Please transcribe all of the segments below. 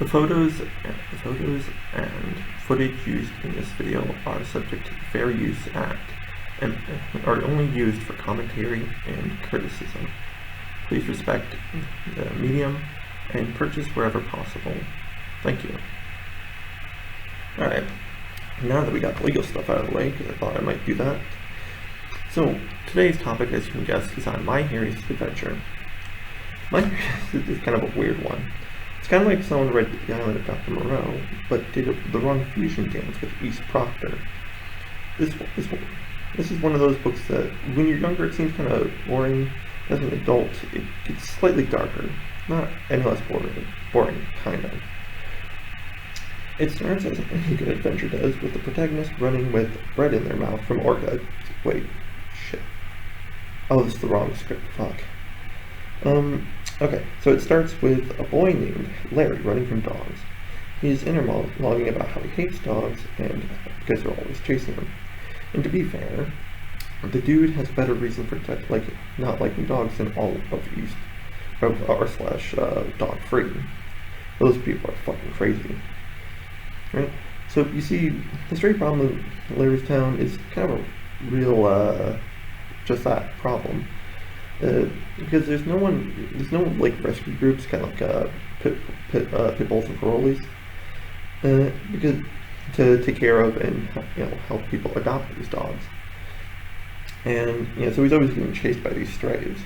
The photos and footage used in this video are subject to the Fair Use Act and are only used for commentary and criticism. Please respect the medium and purchase wherever possible. Thank you. Alright, now that we got the legal stuff out of the way, because I thought I might do that. So, today's topic, as you can guess, is on My Hairiest Adventure. My Hairiest is kind of a weird one. It's kind of like someone read The Island of Dr. Moreau, but did the wrong fusion dance with East Proctor. This is one of those books that, when you're younger, it seems kind of boring. As an adult, it gets slightly darker. Not any less boring, kind of. It starts as any good adventure does, with the protagonist running with bread in their mouth from Orca. Wait, shit. Oh, this is the wrong script, fuck. Okay, so it starts with a boy named Larry running from dogs. He's inner monologuing about how he hates dogs, and because they're always chasing him. And to be fair, the dude has better reason for not liking dogs than all of East, or dog free. Those people are fucking crazy. Right? So you see, the stray problem in Larry's town is kind of a real, just that problem. Because there's no like rescue groups, kind of like pit bulls and parolees, because to take care of and help people adopt these dogs. And so he's always getting chased by these strays.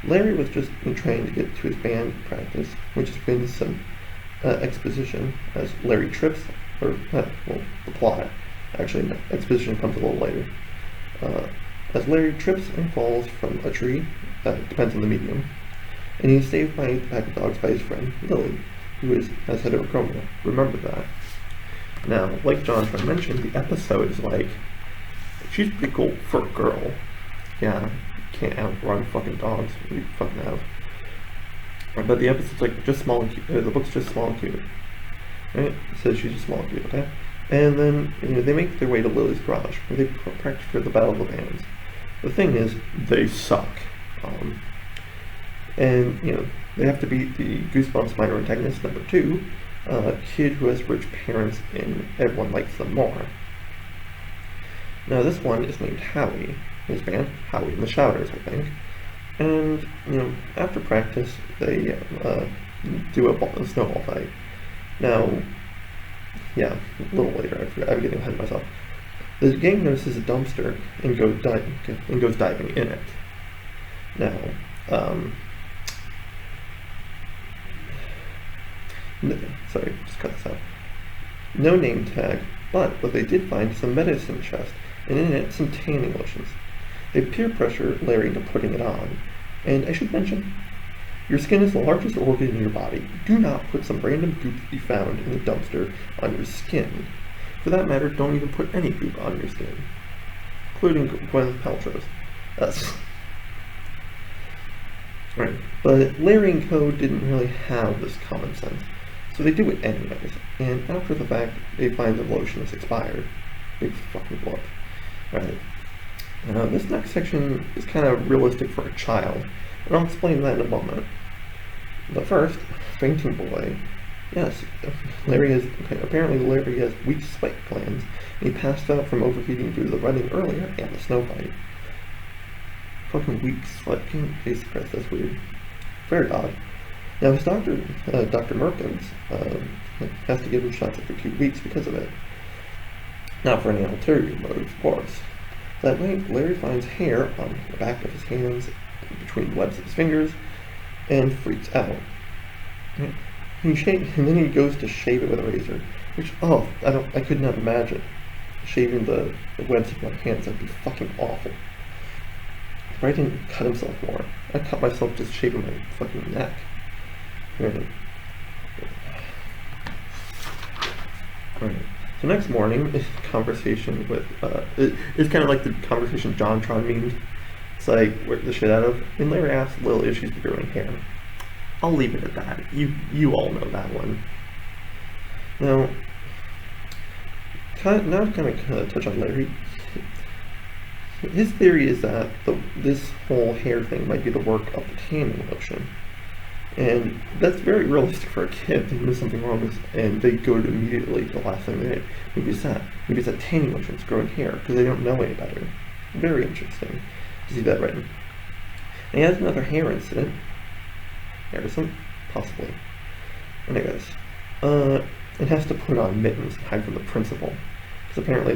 Larry was just trying to get to his band practice, which has been some exposition as Larry trips, or the plot. Actually, no, exposition comes a little later. As Larry trips and falls from a tree, depends on the medium, and he's saved by a pack of dogs by his friend Lily, who is as heterochromia. Remember that. Now, like John mentioned, the episode is like, she's pretty cool for a girl. Yeah, you can't outrun fucking dogs. What do you fucking have? But the episode's like just small and cute. The book's just small and cute. Right? It says she's just small and cute, okay? And then they make their way to Lily's garage, where they practice for the Battle of the Bands. The thing is, they suck. And they have to beat the Goosebumps minor antagonist number 2, a kid who has rich parents and everyone likes them more. Now this one is named Howie. His band, Howie and the Shouters, I think. And after practice, they do a snowball fight. Now, yeah, a little later. I'm getting ahead of myself. The gang notices a dumpster and goes diving in it. Now, sorry, just cut this out. No name tag, but what they did find is some medicine chest, and in it some tanning lotions. They peer pressure Larry into putting it on. And I should mention, your skin is the largest organ in your body. Do not put some random goop that you found in the dumpster on your skin. For that matter, don't even put any goop on your skin, including Gwyneth Paltrow's. Right. But Larry and Co. didn't really have this common sense, so they do it anyways. And after the fact, they find the lotion is expired. Big fucking whoop. Right. This next section is kind of realistic for a child, and I'll explain that in a moment. But first, fainting boy. Yes, apparently Larry has weak sweat glands, and he passed out from overheating due to the running earlier and the snow fight. Fucking weak sweat glands, Jesus Christ, that's weird. Very odd. Now his doctor, Dr. Merkins, has to give him shots every 2 weeks because of it. Not for any ulterior motive, of course. That night, Larry finds hair on the back of his hands, between the webs of his fingers, and freaks out. And then he goes to shave it with a razor, which, I could not imagine shaving the webs of my hands. That'd be fucking awful. If I didn't cut himself more, I cut myself just shaving my fucking neck. Right. So next morning, this conversation with, it's kind of like the conversation JonTron memed. It's like, work the shit out of. And Larry asks Lily if she's growing hair. I'll leave it at that. You all know that one. Now to kind of touch on Larry. His theory is that this whole hair thing might be the work of the tanning lotion. And that's very realistic for a kid. They miss something wrong and they go to immediately to the last thing they did. Maybe it's that. Maybe it's that tanning lotion, it's growing hair, because they don't know any better. Very interesting to see that written. And he has another hair incident. Harrison? Possibly. Anyways, it has to put on mittens and hide from the principal. Because apparently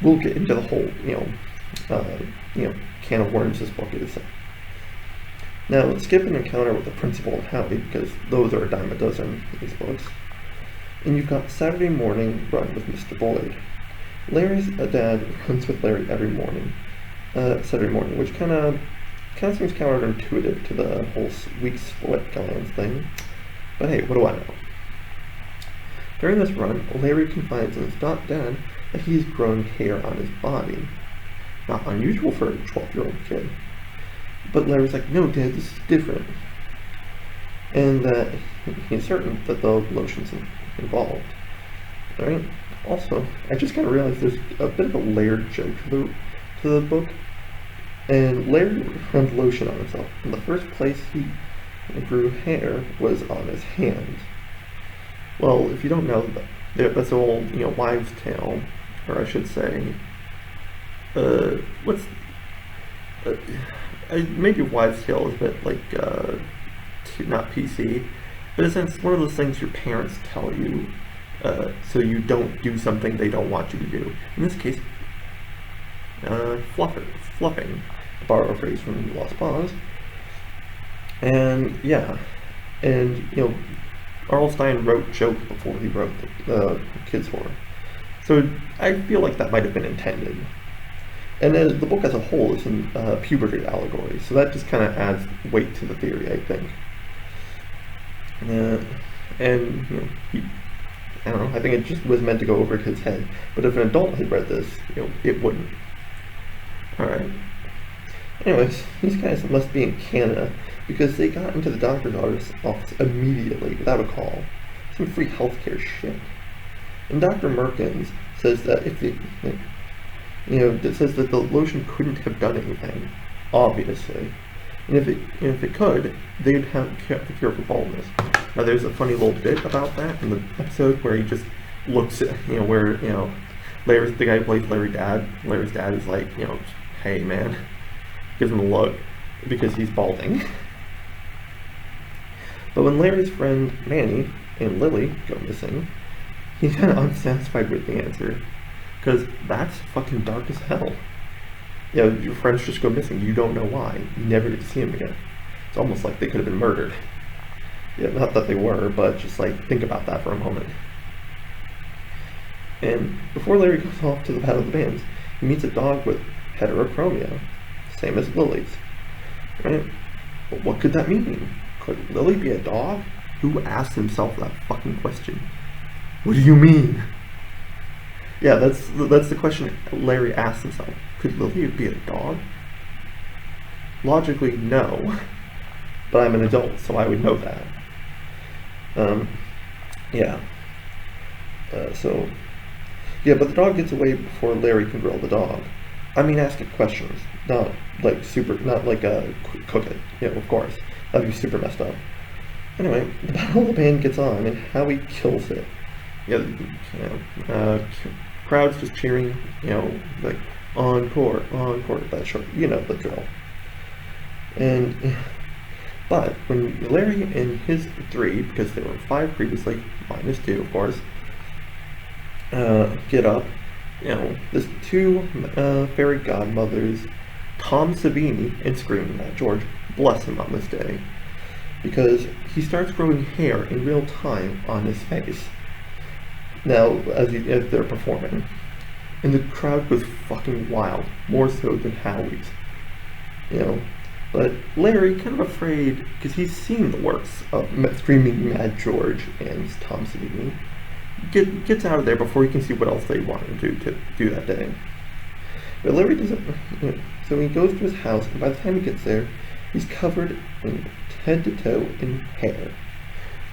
we'll get into the whole, can of worms this book is. Now, let's skip an encounter with the principal and Howie, because those are a dime a dozen in these books. And you've got Saturday morning run with Mr. Boyd. Larry's dad runs with Larry every morning, Saturday morning, which kind of seems counterintuitive to the whole week split glands thing. But hey, what do I know? During this run, Larry confides in his dad that he's growing hair on his body. Not unusual for a 12-year-old kid. But Larry's like, no, Dad, this is different. And that he's certain that the lotion's involved. Alright? Also, I just kind of realized there's a bit of a layered joke to the book. And Larry rubbed lotion on himself. And the first place he grew hair was on his hand. Well, if you don't know, that's an old, wives' tale. Or I should say, maybe wives' tale is a bit like, not PC, but in a sense, one of those things your parents tell you, so you don't do something they don't want you to do. In this case, fluffing, to borrow a phrase from Lost Paws. And yeah, and R.L. Stine wrote joke before he wrote the kids' horror, so I feel like that might have been intended. And then the book as a whole is in puberty allegory, so that just kind of adds weight to the theory, I think. And I don't know, I think it just was meant to go over his head. But if an adult had read this, it wouldn't. Alright. Anyways, these guys must be in Canada, because they got into the doctor's office immediately, without a call. Some free healthcare shit. And Dr. Merkins says that it says that the lotion couldn't have done anything, obviously. And if it could, they'd have the cure for baldness. Now there's a funny little bit about that in the episode where he just looks at, Larry's, the guy who plays Larry's dad is like, hey man, gives him a look, because he's balding. But when Larry's friend Manny and Lily go missing, he's kind of unsatisfied with the answer. Because that's fucking dark as hell. Your friends just go missing. You don't know why. You never get to see them again. It's almost like they could have been murdered. Yeah, not that they were, but just like, think about that for a moment. And before Larry goes off to the Battle of the Bands, he meets a dog with heterochromia. Same as Lily's. Right? But what could that mean? Could Lily be a dog? Who asked himself that fucking question? What do you mean? Yeah, that's the question Larry asked himself. Could Lily be a dog? Logically, no. But I'm an adult, so I would know that. But the dog gets away before Larry can grill the dog. I mean, ask it questions, not like cook it. Of course. That'd be super messed up. Anyway, the Battle of the Band gets on, and Howie kills it. Crowd's just cheering, like, encore, encore, that short, the drill. But when Larry and his 3, because they were 5 previously, minus 2 of course, get up, there's 2 fairy godmothers, Tom Savini and Screaming Mad George, bless him on this day, because he starts growing hair in real time on his face. Now, as they're performing, and the crowd goes fucking wild, more so than Howie's, But Larry, kind of afraid, because he's seen the works of Screaming Mad George and Tom Savini, gets out of there before he can see what else they want him to do that day. But Larry doesn't, so he goes to his house, and by the time he gets there, he's covered in head to toe in hair.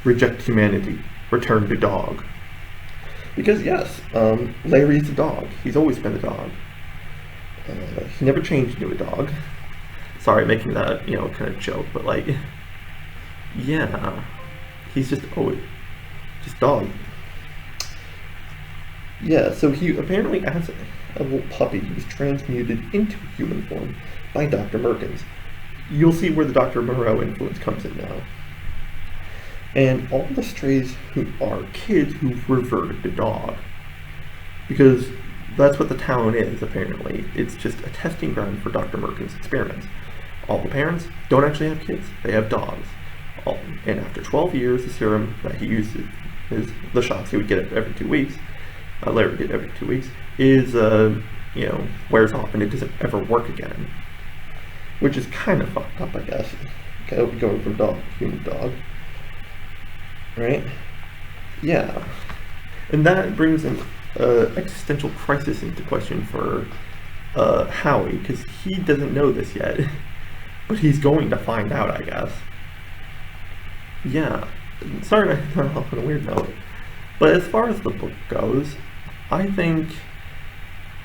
Reject humanity. Return to dog. Because yes, Larry's a dog. He's always been a dog. He never changed into a dog. Sorry, making that, kind of joke, but like, Yeah, he's just always just dog. Yeah, so he apparently, as a little puppy, he was transmuted into human form by Dr. Merkins. You'll see where the Dr. Moreau influence comes in now. And all the strays who are kids who've reverted to dog. Because that's what the town is, apparently. It's just a testing ground for Dr. Merkins' experiments. All the parents don't actually have kids, they have dogs. And after 12 years, the serum that he uses, the shots he would get every 2 weeks, Larry would get every 2 weeks, is, wears off and it doesn't ever work again. Which is kind of fucked up, I guess. Going from dog to human dog. Right? Yeah. And that brings an existential crisis into question for Howie, because he doesn't know this yet. But he's going to find out, I guess. Yeah. Sorry to turn off on a weird note. But as far as the book goes, I think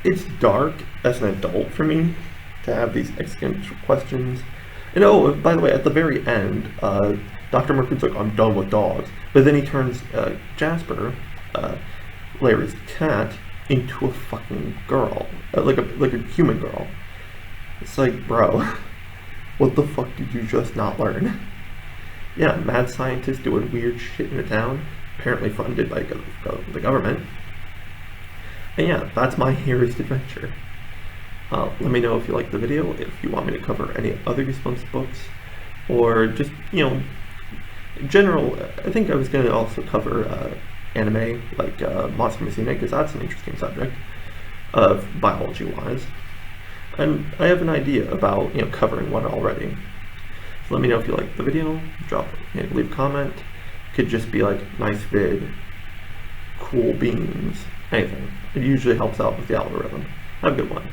it's dark as an adult for me to have these existential questions. And oh, by the way, at the very end, Dr. Merkin's like, I'm done with dogs. But then he turns Jasper, Larry's cat, into a fucking girl. Like a human girl. It's like, bro, what the fuck did you just not learn? Yeah, mad scientists doing weird shit in the town, apparently funded by the government. And yeah, that's my Hairiest adventure. Let me know if you liked the video, if you want me to cover any other Goosebumps books, or just, general. I think I was going to also cover anime, like Monster Musume, because that's an interesting subject, biology-wise. And I have an idea about, covering one already. So let me know if you liked the video, leave a comment. Could just be like, nice vid, cool beans, anything. It usually helps out with the algorithm. Have a good one.